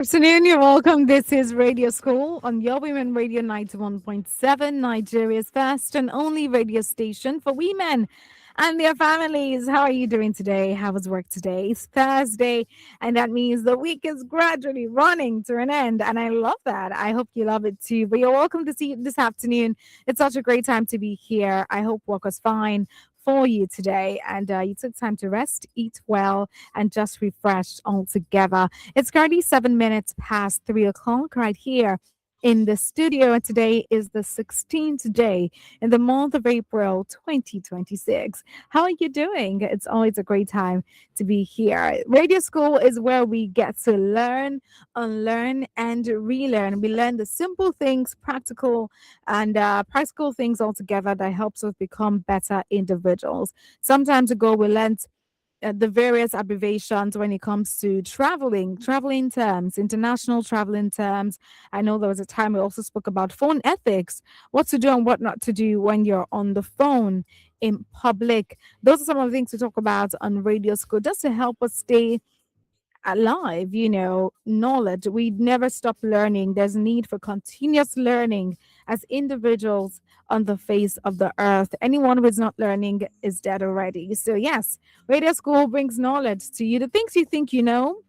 Afternoon, you're welcome. This is Radio School on Your Women Radio 91.7, Nigeria's first and only radio station for women and their families. How are you doing today? How was work today? It's Thursday, and that means the week is gradually running to an end. And I love that. I hope you love it too. But you're welcome to see this afternoon. It's such a great time to be here. I hope work was fine for you today and you took time to rest, eat well, and just refresh altogether. It's currently 7 minutes past 3 o'clock right here in the studio, and today is the 16th day in the month of April 2026. How are you doing? It's always a great time to be here. Radio School is where we get to learn, unlearn, and relearn. We learn the simple things, practical things altogether that helps us become better individuals. Sometimes ago, we learned the various abbreviations when it comes to traveling terms, international traveling terms. I know there was a time we also spoke about phone ethics, what to do and what not to do when you're on the phone in public. Those are some of the things to talk about on Radio School just to help us stay alive, knowledge. We never stop learning. There's need for continuous learning as individuals on the face of the earth. Anyone who is not learning is dead already. So, yes, Radio School brings knowledge to you. The things you think you know,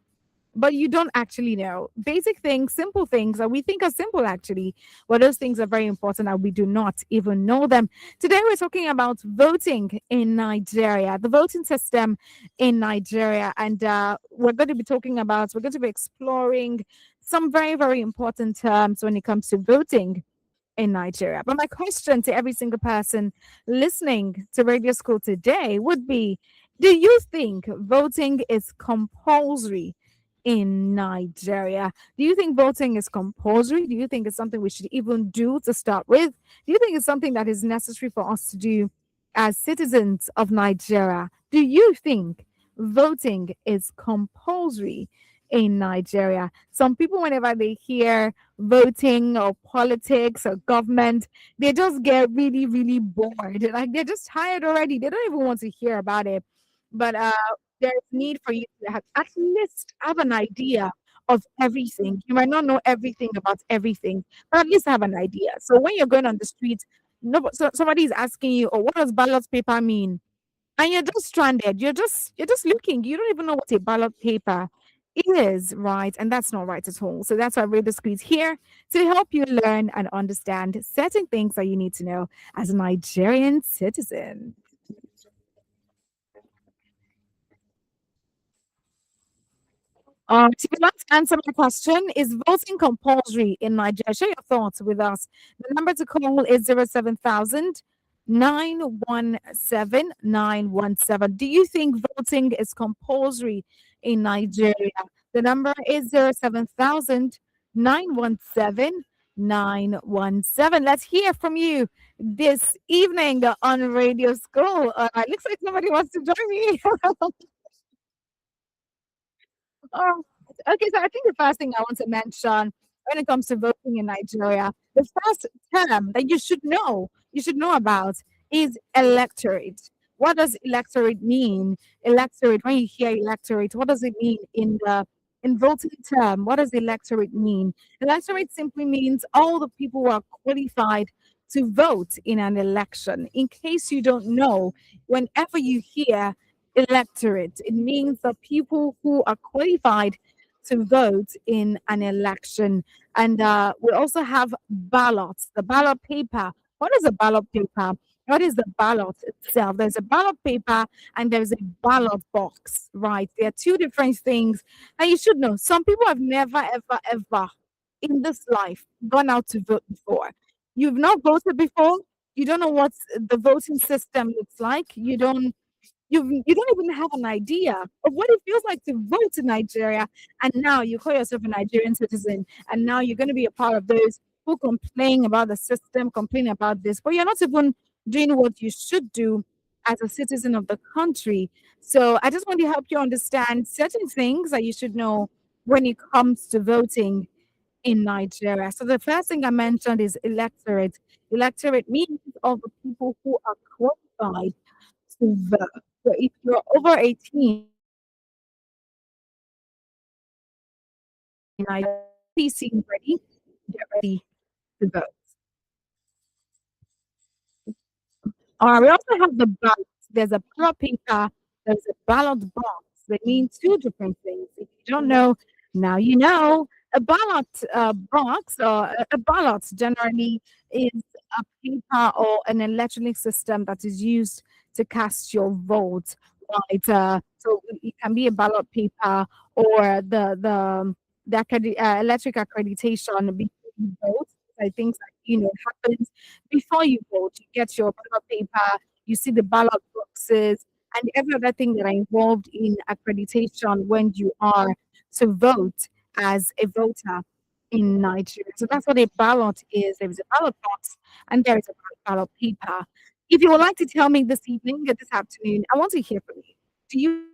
but you don't actually know. Basic things, simple things that we think are simple actually, but those things are very important and we do not even know them. Today we're talking about voting in Nigeria, the voting system in Nigeria, and we're going to be exploring some very, very important terms when it comes to voting in Nigeria. But my question to every single person listening to Radio School today would be, do you think voting is compulsory in Nigeria? Do you think voting is compulsory? Do you think it's something we should even do to start with? Do you think it's something that is necessary for us to do as citizens of Nigeria? Do you think voting is compulsory in Nigeria? Some people, whenever they hear voting or politics or government, they just get really, really bored. Like they're just tired already. They don't even want to hear about it. But there's need for you to have, at least have an idea of everything. You might not know everything about everything, but at least have an idea. So when you're going on the street, no, so somebody is asking you, "Oh, what does ballot paper mean?" And you're just stranded. You're just looking. You don't even know what a ballot paper is, right? And that's not right at all. So that's why Radio School is here to help you learn and understand certain things that you need to know as a Nigerian citizen. So you'd like to answer my question, is voting compulsory in Nigeria? Share your thoughts with us. The number to call is 07000 917 917. Do you think voting is compulsory in Nigeria? The number is 07000 917 917. Let's hear from you this evening on Radio School. Looks like somebody wants to join me. Oh, okay. So I think the first thing I want to mention when it comes to voting in Nigeria, the first term that you should know about is electorate. What does electorate mean? Electorate, when you hear electorate, what does it mean in voting term? What does electorate mean? Electorate simply means all the people who are qualified to vote in an election. In case you don't know, whenever you hear electorate, it means the people who are qualified to vote in an election. And we also have ballots, the ballot paper. What is a ballot paper? What is the ballot itself? There's a ballot paper and there's a ballot box, right? There are two different things. And you should know, some people have never, ever, ever in this life gone out to vote before. You've not voted before. You don't know what the voting system looks like. You don't even have an idea of what it feels like to vote in Nigeria. And now you call yourself a Nigerian citizen. And now you're going to be a part of those who complain about the system, complain about this, but you're not even doing what you should do as a citizen of the country. So I just want to help you understand certain things that you should know when it comes to voting in Nigeria. So the first thing I mentioned is electorate. Electorate means all the people who are qualified to vote. So if you're over 18, in Nigeria. Please seem ready. Get ready to vote. We also have the ballot. There's a ballot paper, there's a ballot box. They mean two different things. If you don't know, now you know. A ballot box or a ballot generally is a paper or an electronic system that is used to cast your vote, right? So it can be a ballot paper or the electric accreditation before you vote. I think that happens before you vote, you get your ballot paper, you see the ballot boxes, and every other thing that are involved in accreditation when you are to vote as a voter in Nigeria. So that's what a ballot is. There is a ballot box and there is a ballot paper. If you would like to tell me this evening, this afternoon, I want to hear from you. Do you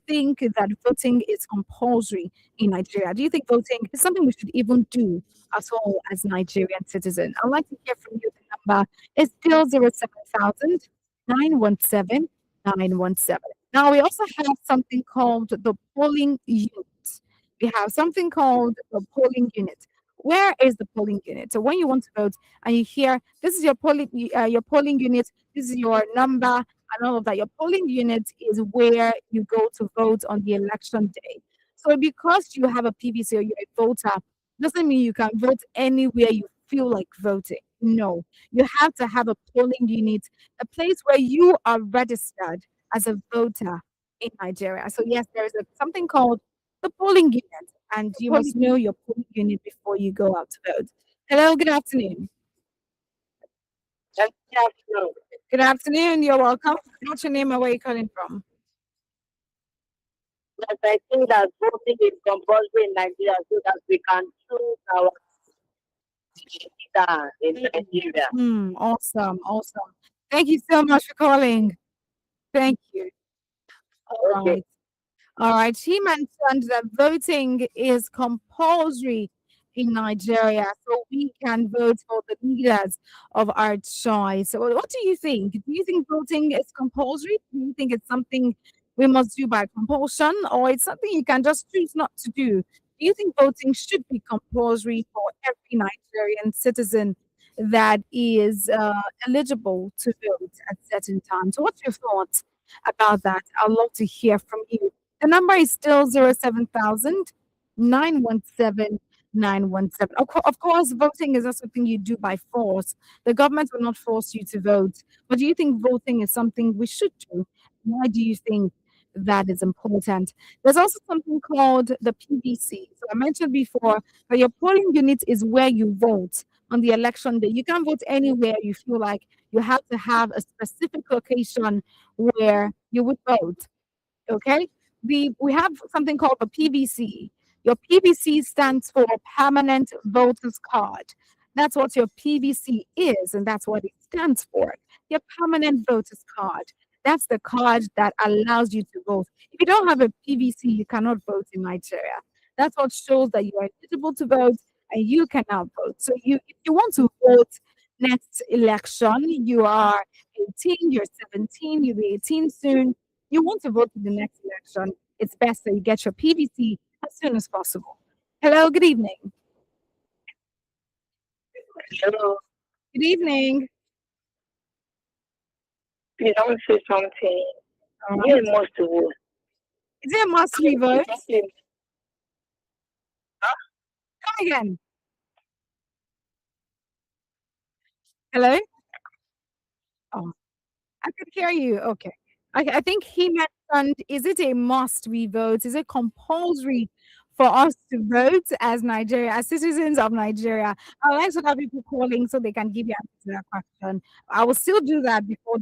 think that voting is compulsory in Nigeria? Do you think voting is something we should even do as well as Nigerian citizens? I'd like to hear from you. The number is still 07000 Now, we also have something called the polling unit. We have something called the polling unit. Where is the polling unit? So when you want to vote and you hear this is your polling unit, this is your number, and all of that. Your polling unit is where you go to vote on the election day. So because you have a PVC or you're a voter, doesn't mean you can vote anywhere you feel like voting. No, you have to have a polling unit, a place where you are registered as a voter in Nigeria. So yes, there is something called the polling unit, and you must know your polling unit before you go out to vote. Hello, good afternoon. Good afternoon. Good afternoon. You're welcome. What's your name and where you calling from? Yes, I think that voting is compulsory in Nigeria so that we can choose our leader in Nigeria. Awesome. Awesome. Thank you so much for calling. Thank you. All Okay. right. All right. She mentioned that voting is compulsory in Nigeria, so we can vote for the leaders of our choice. So, what do you think? Do you think voting is compulsory? Do you think it's something we must do by compulsion, or it's something you can just choose not to do? Do you think voting should be compulsory for every Nigerian citizen that is eligible to vote at certain times? So, what's your thoughts about that? I'd love to hear from you. The number is still 07000 Of course, voting is not something you do by force. The government will not force you to vote. But do you think voting is something we should do? Why do you think that is important? There's also something called the PVC. So I mentioned before that your polling unit is where you vote on the election day. You can't vote anywhere you feel like. You have to have a specific location where you would vote. Okay, we have something called a PVC. Your PVC stands for Permanent Voters Card. That's what your PVC is, and that's what it stands for. Your Permanent Voters Card. That's the card that allows you to vote. If you don't have a PVC, you cannot vote in Nigeria. That's what shows that you are eligible to vote and you cannot vote. So if you want to vote next election, you are 18, you're 17, you'll be 18 soon, you want to vote in the next election, it's best that you get your PVC as soon as possible. Hello, good evening. Hello. Good evening. Please, I want to say something. All Yeah, right. most to vote. Is it a must we vote? Exactly. Come again. Hello? Oh, I could hear you. Okay. I think he mentioned, is it a must we vote? Is it compulsory for us to vote as Nigeria, as citizens of Nigeria? I like to have people calling so they can give you answers to that question. I will still do that before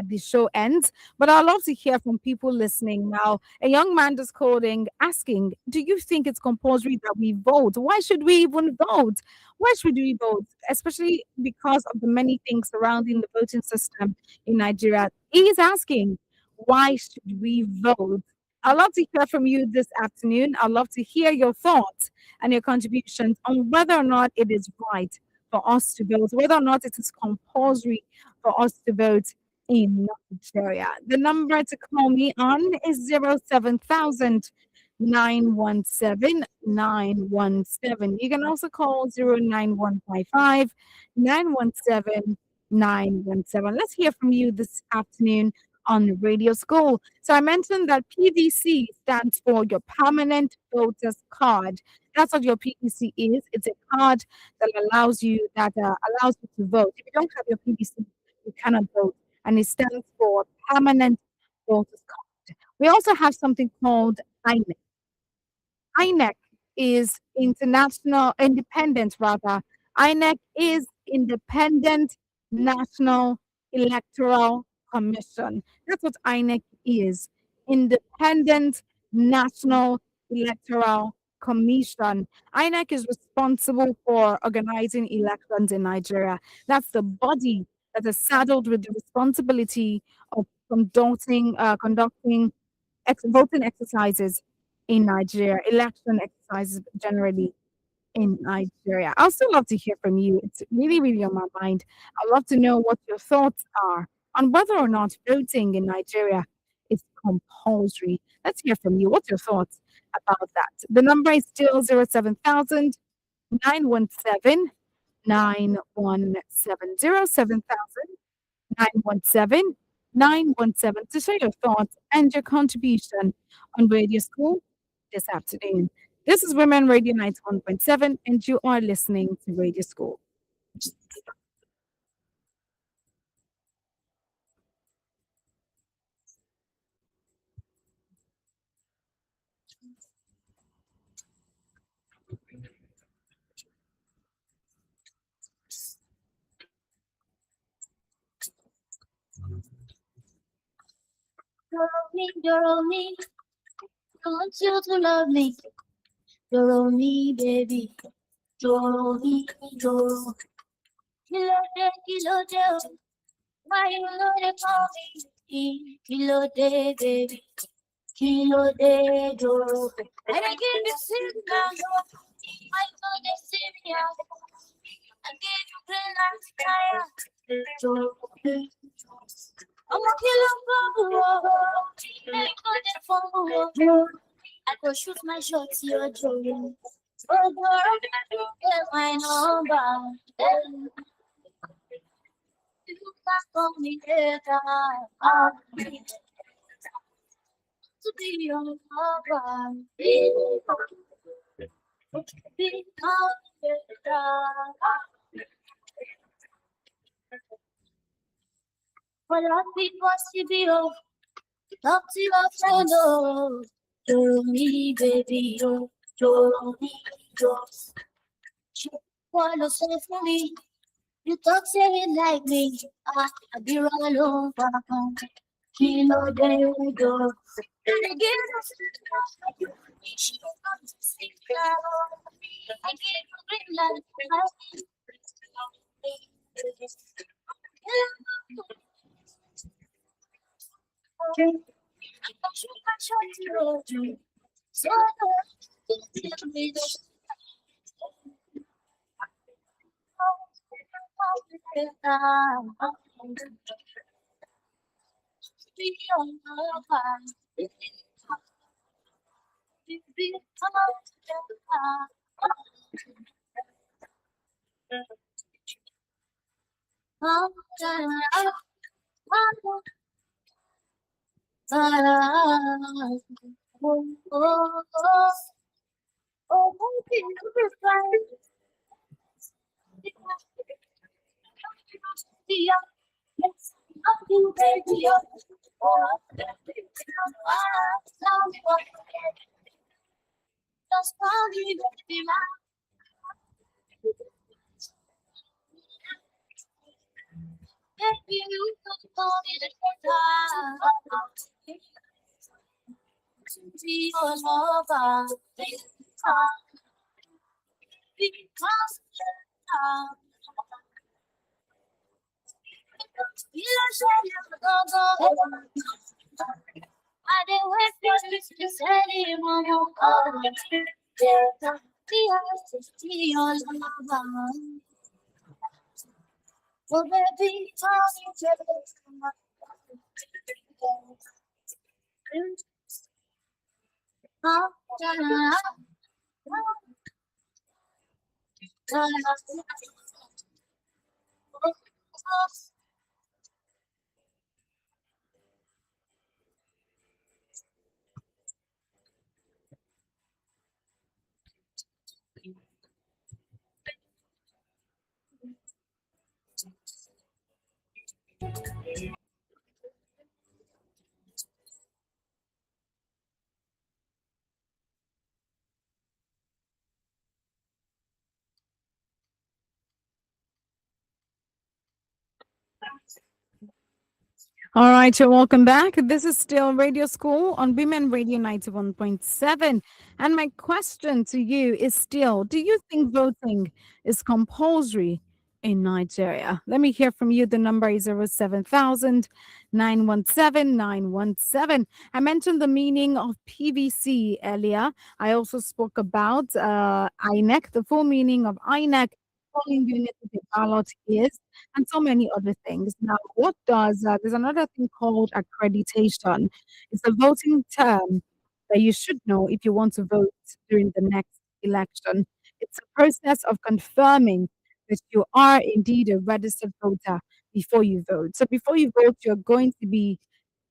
this show ends, but I'd love to hear from people listening now. A young man just calling, asking, do you think it's compulsory that we vote? Why should we even vote? Why should we vote? Especially because of the many things surrounding the voting system in Nigeria. He is asking, why should we vote? I'd love to hear from you this afternoon. I'd love to hear your thoughts and your contributions on whether or not it is right for us to vote, whether or not it is compulsory for us to vote in Nigeria. The number to call me on is 07000 917 917. You can also call 09155 917 917. Let's hear from you this afternoon on Radio School. So I mentioned that PVC stands for your permanent voters card. That's what your PVC is. It's a card that allows you to vote. If you don't have your PVC, you cannot vote, and it stands for permanent voters card. We also have something called INEC. INEC is international independent rather. INEC is Independent National Electoral Commission. That's what INEC is. Independent National Electoral Commission. INEC is responsible for organizing elections in Nigeria. That's the body that is saddled with the responsibility of conducting voting exercises in Nigeria, election exercises generally in Nigeria. I'd still love to hear from you. It's really, really on my mind. I'd love to know what your thoughts are on whether or not voting in Nigeria is compulsory. Let's hear from you. What's your thoughts about that? The number is still 07000 917 917 917 to share your thoughts and your contribution on Radio School this afternoon. This is Women Radio 91.7, and you are listening to Radio School. You're me, I want you to love me. You're me, baby. You're me, you're. Kilo de, why you know they call me? Kilo de, baby. Kilo de, you're. I give you signal, I know they see me out. I give you green light, fire. You're. I'm a killer for ain't good for I go shoot my shot, you're joking. Oh, girl, get my number. You can't call me later. To be your lover. Be but I think what's to be of talk to your friend, oh, to me, baby, oh, to me, oh. Wanna say for me, you talk say it like me, I be all over, kilo de go. And again, she got to see I give you green light, I didn't wait for you to say it, mama. Oh, baby, All right, you're welcome back. This is still Radio School on Women Radio 91.7. And my question to you is still, do you think voting is compulsory in Nigeria? Let me hear from you. The number is 07000 I mentioned the meaning of PVC earlier. I also spoke about INEC, the full meaning of INEC, polling unit of the ballot is, and so many other things. Now, what does there's another thing called accreditation. It's a voting term that you should know if you want to vote during the next election. It's a process of confirming that you are indeed a registered voter before you vote. So before you vote, you're going to be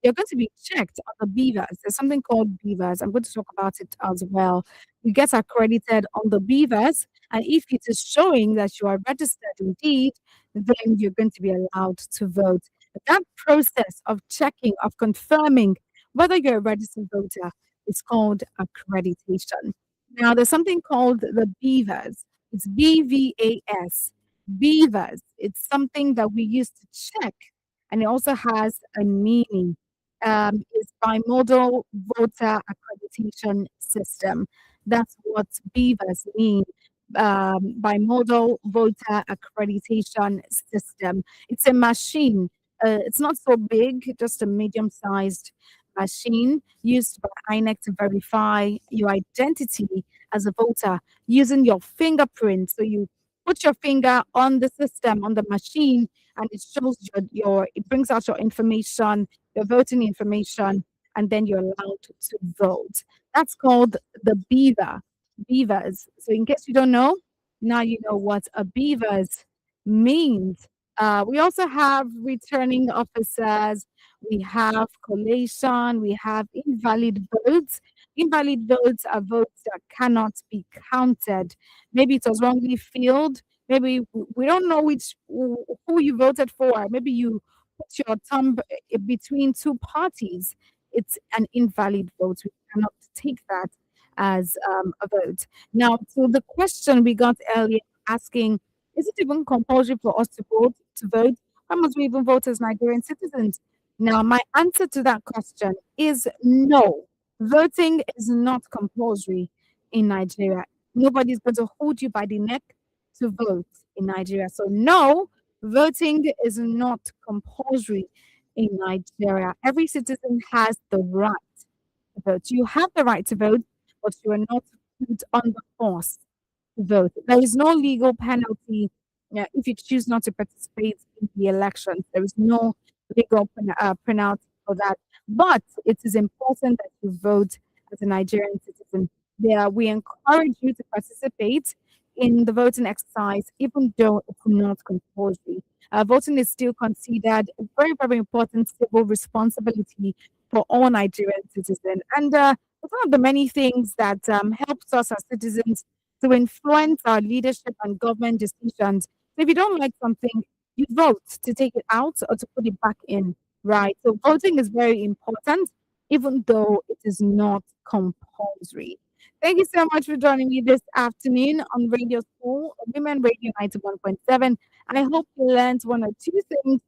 checked on the beavers. There's something called beavers. I'm going to talk about it as well. You get accredited on the beavers, and if it is showing that you are registered indeed, then you're going to be allowed to vote. That process of checking, of confirming whether you're a registered voter is called accreditation. Now, there's something called the beavers. It's BVAS. Beavers. It's something that we use to check, and it also has a meaning. Is bimodal voter accreditation system. That's what beavers mean. Bimodal voter accreditation system. It's a machine. It's not so big, just a medium-sized machine used by INEC to verify your identity as a voter using your fingerprint. So you put your finger on the system, on the machine, and it shows it brings out your information, your voting information, and then you're allowed to vote. That's called the beavers. So in case you don't know, now you know what a beavers means. We also have returning officers, we have collation, we have invalid votes. Invalid votes are votes that cannot be counted. Maybe it was wrongly filled. Maybe we don't know who you voted for. Maybe you put your thumb between two parties. It's an invalid vote. We cannot take that as a vote. Now, to the question we got earlier asking, is it even compulsory for us to vote? To vote? Why must we even vote as Nigerian citizens? Now, my answer to that question is no. Voting is not compulsory in Nigeria. Nobody's going to hold you by the neck to vote in Nigeria. So, no, voting is not compulsory in Nigeria. Every citizen has the right to vote. You have the right to vote, but you are not put under force to vote. There is no legal penalty if you choose not to participate in the elections. There is no legal penalty for that. But it is important that you vote as a Nigerian citizen. We encourage you to participate in the voting exercise, even though it's not compulsory. Voting is still considered a very, very important civil responsibility for all Nigerian citizens. And it's one of the many things that helps us as citizens to influence our leadership and government decisions. So if you don't like something, you vote to take it out or to put it back in, right? So voting is very important, even though it is not compulsory. Thank you so much for joining me this afternoon on Radio School, Women Radio 91.7. I hope you learned one or two things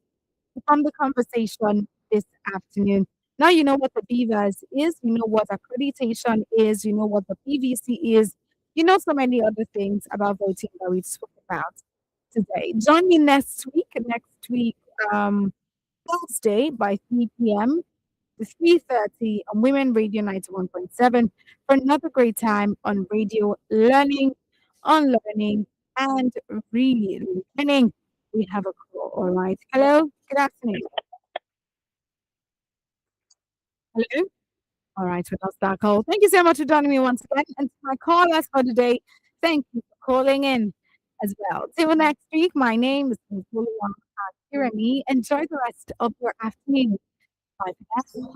from the conversation this afternoon. Now you know what the beavers is, you know what accreditation is, you know what the PVC is, you know so many other things about voting that we spoke about today. Join me next week, Thursday by 3 p.m. to 3:30 on Women Radio 91.7 for another great time on radio learning, unlearning, and really learning. We have a call, all right. Hello, good afternoon. Hello. All right, we lost that call. Thank you so much for joining me once again. And to my callers for today, thank you for calling in as well. Till next week, my name is Oluwa Kirami. Enjoy the rest of your afternoon. Bye for now.